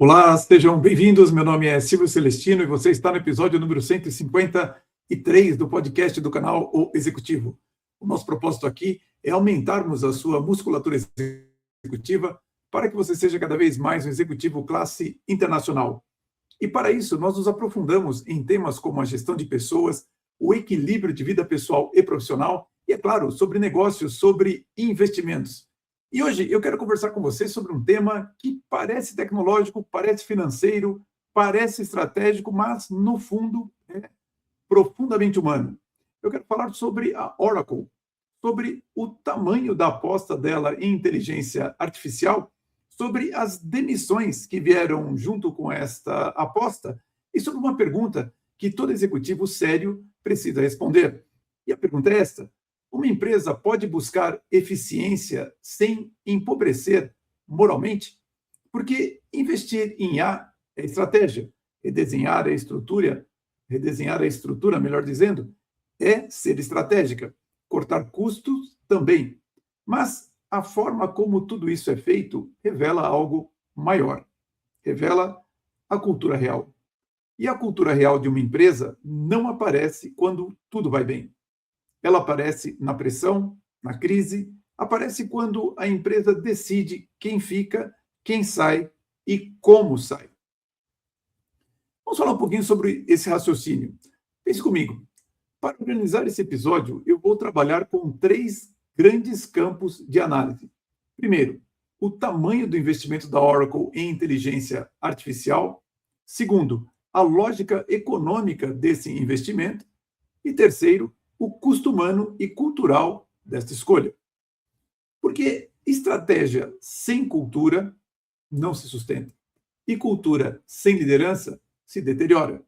Olá, sejam bem-vindos. Meu nome é Silvio Celestino e você está no episódio número 153 do podcast do canal O Executivo. O nosso propósito aqui é aumentarmos a sua musculatura executiva para que você seja cada vez mais um executivo classe internacional. E para isso, nós nos aprofundamos em temas como a gestão de pessoas, o equilíbrio de vida pessoal e profissional e, é claro, sobre negócios, sobre investimentos. E hoje eu quero conversar com você sobre um tema que parece tecnológico, parece financeiro, parece estratégico, mas, no fundo, é profundamente humano. Eu quero falar sobre a Oracle, sobre o tamanho da aposta dela em inteligência artificial, sobre as demissões que vieram junto com esta aposta e sobre uma pergunta que todo executivo sério precisa responder. E a pergunta é esta: uma empresa pode buscar eficiência sem empobrecer moralmente? Porque investir em IA é estratégia, redesenhar a estrutura, melhor dizendo, é ser estratégica. Cortar custos também. Mas a forma como tudo isso é feito revela algo maior. Revela a cultura real. E a cultura real de uma empresa não aparece quando tudo vai bem. Ela aparece na pressão, na crise, aparece quando a empresa decide quem fica, quem sai e como sai. Vamos falar um pouquinho sobre esse raciocínio. Pense comigo. Para organizar esse episódio, eu vou trabalhar com 3 grandes campos de análise. Primeiro, o tamanho do investimento da Oracle em inteligência artificial. Segundo, a lógica econômica desse investimento. E terceiro, o custo humano e cultural desta escolha. Porque estratégia sem cultura não se sustenta. E cultura sem liderança se deteriora.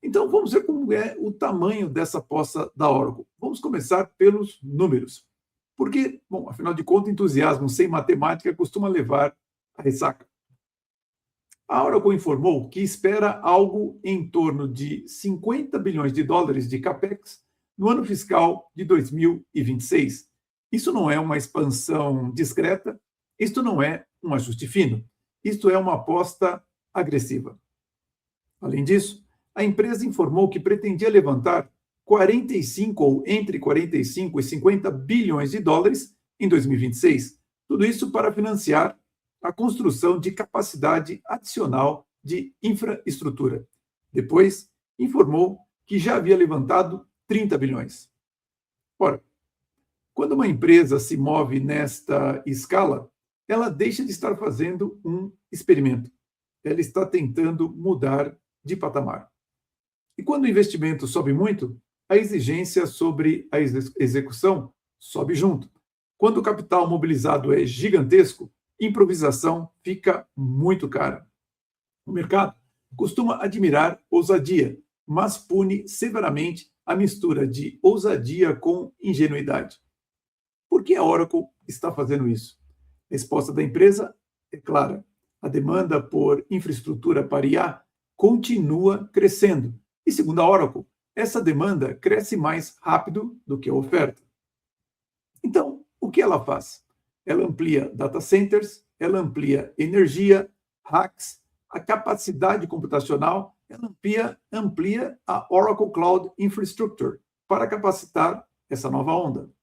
Então, vamos ver como é o tamanho dessa aposta da Oracle. Vamos começar pelos números. Porque, bom, afinal de contas, entusiasmo sem matemática costuma levar a ressaca. A Oracle informou que espera algo em torno de 50 bilhões de dólares de CAPEX no ano fiscal de 2026. Isso não é uma expansão discreta, isto não é um ajuste fino, isto é uma aposta agressiva. Além disso, a empresa informou que pretendia levantar 45 ou entre 45 e 50 bilhões de dólares em 2026. Tudo isso para financiar a construção de capacidade adicional de infraestrutura. Depois, informou que já havia levantado 30 bilhões. Ora, quando uma empresa se move nesta escala, ela deixa de estar fazendo um experimento. Ela está tentando mudar de patamar. E quando o investimento sobe muito, a exigência sobre a execução sobe junto. Quando o capital mobilizado é gigantesco, improvisação fica muito cara. O mercado costuma admirar ousadia, mas pune severamente a mistura de ousadia com ingenuidade. Por que a Oracle está fazendo isso? A resposta da empresa é clara. A demanda por infraestrutura para IA continua crescendo. E, segundo a Oracle, essa demanda cresce mais rápido do que a oferta. Então, o que ela faz? Ela amplia data centers, ela amplia energia, racks, a capacidade computacional, ela amplia a Oracle Cloud Infrastructure para capacitar essa nova onda.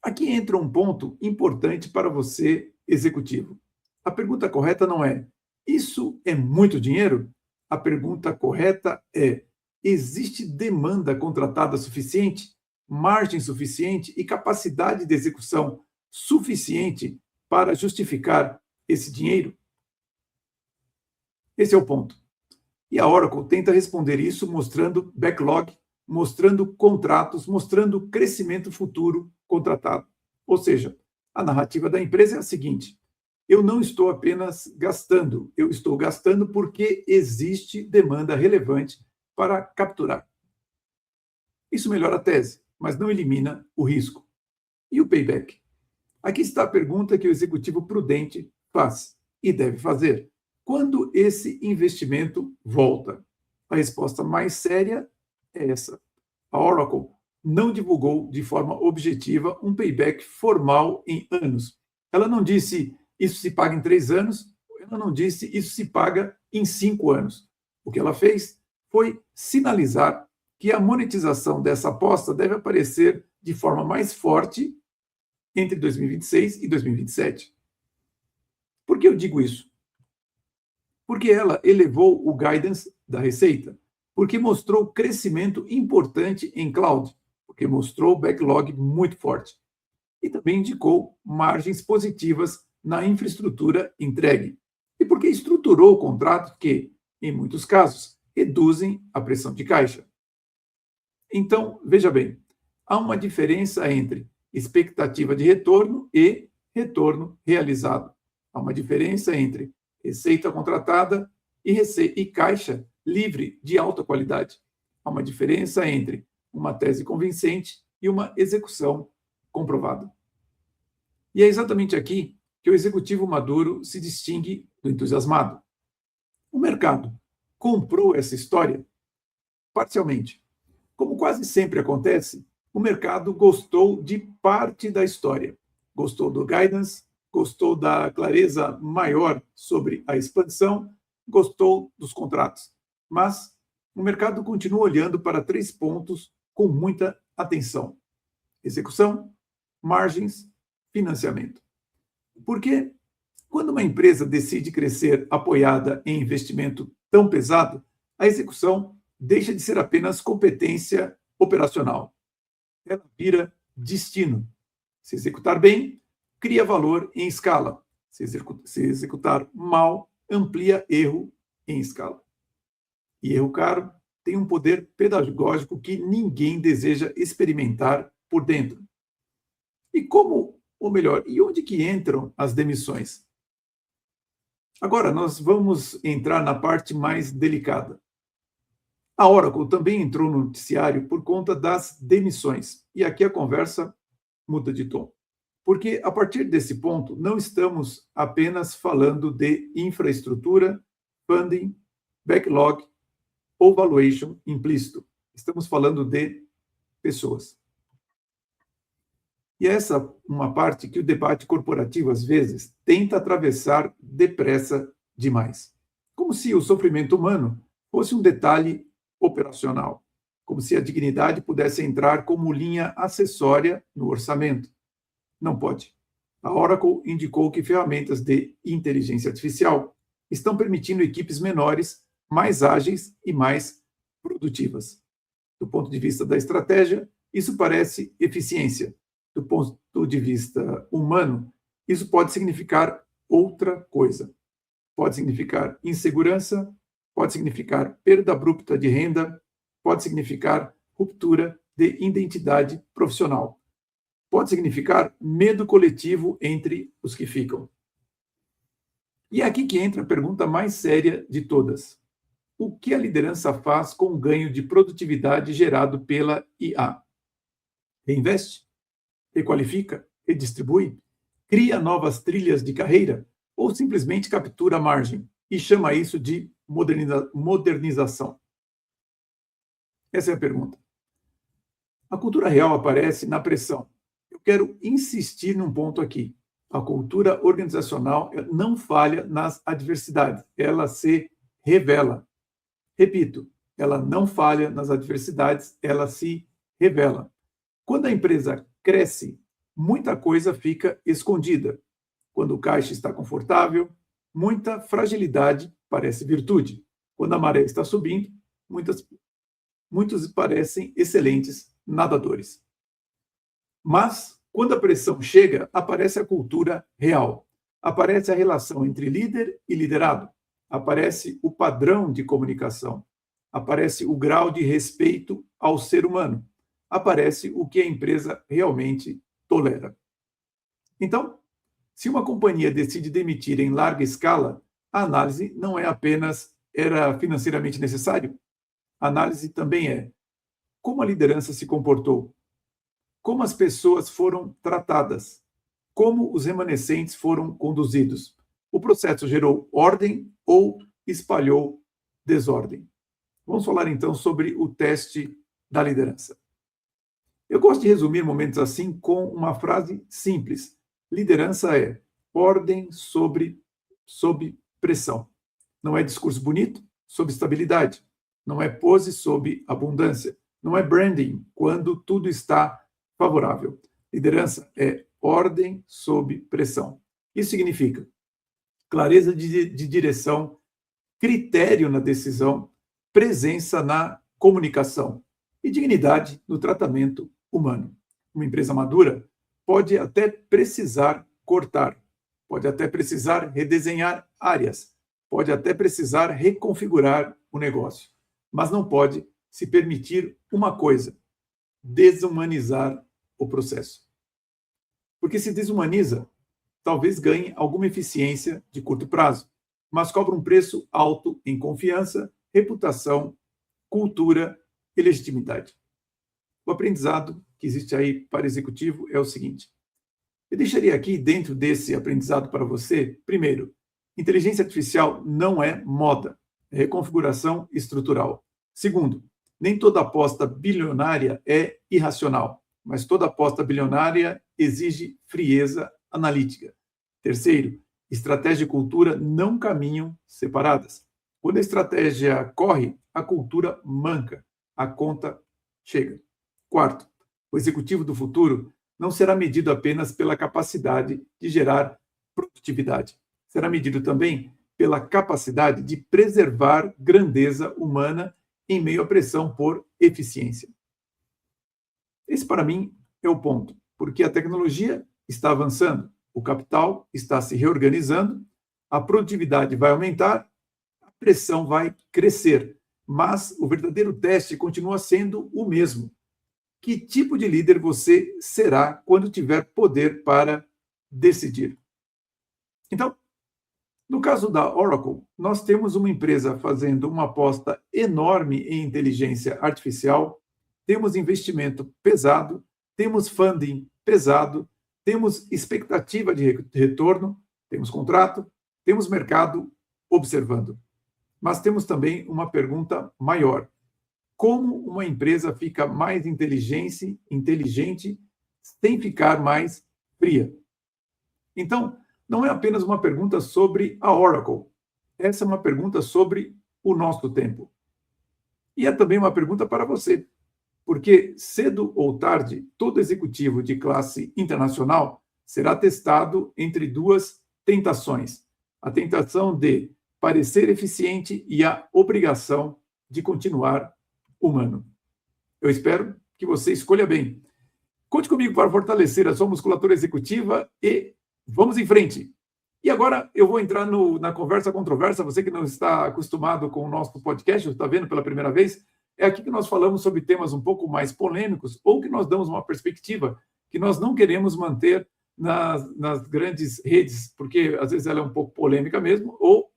Aqui entra um ponto importante para você, executivo. A pergunta correta não é: isso é muito dinheiro? A pergunta correta é: existe demanda contratada suficiente, margem suficiente e capacidade de execução suficiente para justificar esse dinheiro? Esse é o ponto. E a Oracle tenta responder isso mostrando backlog, mostrando contratos, mostrando crescimento futuro contratado. Ou seja, a narrativa da empresa é a seguinte: eu não estou apenas gastando, eu estou gastando porque existe demanda relevante para capturar. Isso melhora a tese, mas não elimina o risco. E o payback? Aqui está a pergunta que o executivo prudente faz e deve fazer. Quando esse investimento volta? A resposta mais séria é essa. A Oracle não divulgou de forma objetiva um payback formal em anos. Ela não disse: isso se paga em 3 anos, ela não disse isso se paga em 5 anos. O que ela fez foi sinalizar que a monetização dessa aposta deve aparecer de forma mais forte entre 2026 e 2027. Por que eu digo isso? Porque ela elevou o guidance da receita, porque mostrou crescimento importante em cloud, porque mostrou backlog muito forte e também indicou margens positivas na infraestrutura entregue e porque estruturou contratos que, em muitos casos, reduzem a pressão de caixa. Então, veja bem, há uma diferença entre expectativa de retorno e retorno realizado. Há uma diferença entre receita contratada e caixa livre de alta qualidade. Há uma diferença entre uma tese convincente e uma execução comprovada. E é exatamente aqui que o executivo maduro se distingue do entusiasmado. O mercado comprou essa história parcialmente. Como quase sempre acontece, o mercado gostou de parte da história. Gostou do guidance, gostou da clareza maior sobre a expansão, gostou dos contratos. Mas o mercado continua olhando para 3 pontos com muita atenção: execução, margens, financiamento. Porque quando uma empresa decide crescer apoiada em investimento tão pesado, a execução deixa de ser apenas competência operacional. Ela vira destino. Se executar bem, cria valor em escala. Se executar mal, amplia erro em escala. E erro caro tem um poder pedagógico que ninguém deseja experimentar por dentro. E como, ou melhor, e onde que entram as demissões? Agora, nós vamos entrar na parte mais delicada. A Oracle também entrou no noticiário por conta das demissões. E aqui a conversa muda de tom. Porque, a partir desse ponto, não estamos apenas falando de infraestrutura, funding, backlog ou valuation implícito. Estamos falando de pessoas. E essa é uma parte que o debate corporativo, às vezes, tenta atravessar depressa demais. Como se o sofrimento humano fosse um detalhe operacional, como se a dignidade pudesse entrar como linha acessória no orçamento. Não pode. A Oracle indicou que ferramentas de inteligência artificial estão permitindo equipes menores, mais ágeis e mais produtivas. Do ponto de vista da estratégia, isso parece eficiência. Do ponto de vista humano, isso pode significar outra coisa. Pode significar insegurança, pode significar perda abrupta de renda, pode significar ruptura de identidade profissional. Pode significar medo coletivo entre os que ficam. E é aqui que entra a pergunta mais séria de todas. O que a liderança faz com o ganho de produtividade gerado pela IA? Reinveste? Requalifica? Redistribui? Cria novas trilhas de carreira? Ou simplesmente captura a margem e chama isso de modernização? Essa é a pergunta. A cultura real aparece na pressão. Eu quero insistir num ponto aqui. A cultura organizacional não falha nas adversidades, ela se revela. Repito, ela não falha nas adversidades, ela se revela. Quando a empresa cresce, muita coisa fica escondida. Quando o caixa está confortável, muita fragilidade parece virtude. Quando a maré está subindo, muitos parecem excelentes nadadores. Mas, quando a pressão chega, aparece a cultura real. Aparece a relação entre líder e liderado. Aparece o padrão de comunicação. Aparece o grau de respeito ao ser humano. Aparece o que a empresa realmente tolera. Então, se uma companhia decide demitir em larga escala, a análise não é apenas era financeiramente necessário. A análise também é como a liderança se comportou, como as pessoas foram tratadas, como os remanescentes foram conduzidos. O processo gerou ordem ou espalhou desordem? Vamos falar então sobre o teste da liderança. Eu gosto de resumir momentos assim com uma frase simples. Liderança é ordem sob pressão. Não é discurso bonito sob estabilidade. Não é pose sob abundância. Não é branding quando tudo está favorável. Liderança é ordem sob pressão. Isso significa clareza de direção, critério na decisão, presença na comunicação e dignidade no tratamento humano. Uma empresa madura pode até precisar cortar, pode até precisar redesenhar áreas, pode até precisar reconfigurar o negócio, mas não pode se permitir uma coisa: desumanizar o processo. Porque se desumaniza, talvez ganhe alguma eficiência de curto prazo, mas cobra um preço alto em confiança, reputação, cultura e legitimidade. O aprendizado que existe aí para executivo é o seguinte: eu deixaria aqui, dentro desse aprendizado para você, primeiro, inteligência artificial não é moda, é reconfiguração estrutural. Segundo, nem toda aposta bilionária é irracional, mas toda aposta bilionária exige frieza analítica. Terceiro, estratégia e cultura não caminham separadas. Quando a estratégia corre, a cultura manca, a conta chega. Quarto, o executivo do futuro não será medido apenas pela capacidade de gerar produtividade. Será medido também pela capacidade de preservar grandeza humana em meio à pressão por eficiência. Esse, para mim, é o ponto, porque a tecnologia está avançando, o capital está se reorganizando, a produtividade vai aumentar, a pressão vai crescer, mas o verdadeiro teste continua sendo o mesmo. Que tipo de líder você será quando tiver poder para decidir? Então, no caso da Oracle, nós temos uma empresa fazendo uma aposta enorme em inteligência artificial, temos investimento pesado, temos funding pesado, temos expectativa de retorno, temos contrato, temos mercado observando. Mas temos também uma pergunta maior: como uma empresa fica mais inteligente sem ficar mais fria? Então, não é apenas uma pergunta sobre a Oracle. Essa é uma pergunta sobre o nosso tempo. E é também uma pergunta para você, porque cedo ou tarde, todo executivo de classe internacional será testado entre duas tentações: a tentação de parecer eficiente e a obrigação de continuar humano. Eu espero que você escolha bem. Conte comigo para fortalecer a sua musculatura executiva e vamos em frente. E agora eu vou entrar na conversa controversa. Você que não está acostumado com o nosso podcast, está vendo pela primeira vez, é aqui que nós falamos sobre temas um pouco mais polêmicos ou que nós damos uma perspectiva que nós não queremos manter nas grandes redes, porque às vezes ela é um pouco polêmica mesmo, ou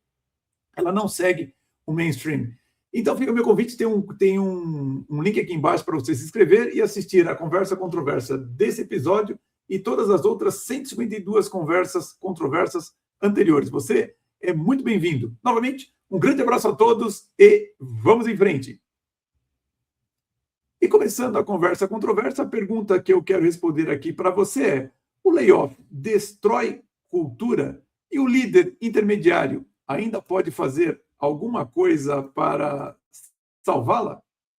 ela não segue o mainstream. Então fica o meu convite, tem um link aqui embaixo para você se inscrever e assistir a conversa controversa desse episódio e todas as outras 152 conversas controversas anteriores. Você é muito bem-vindo. Novamente, um grande abraço a todos e vamos em frente. E começando a conversa controversa, a pergunta que eu quero responder aqui para você é: o layoff destrói cultura e o líder intermediário ainda pode fazer alguma coisa para salvá-la?